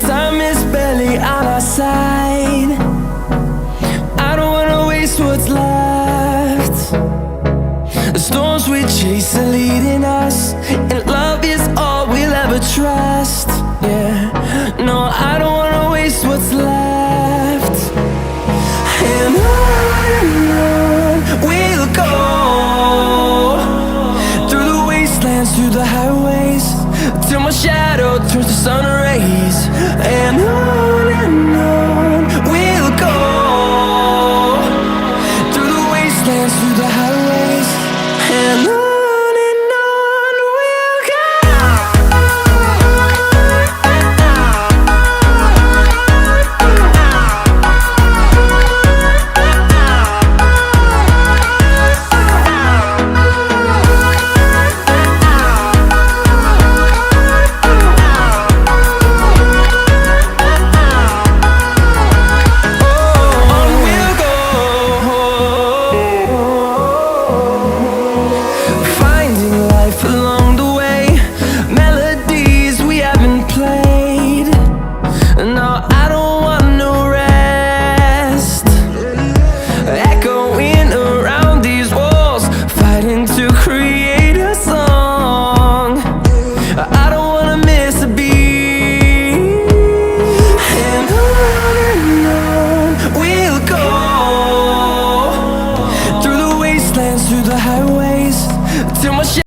time is barely on our side. I don't wanna waste what's left. The storms we chase are leading us, and love is all we'll ever trust. Yeah, no, I don't wanna waste what's left. And on we'll go, through the wastelands, through the highways, till my shadow turns to sun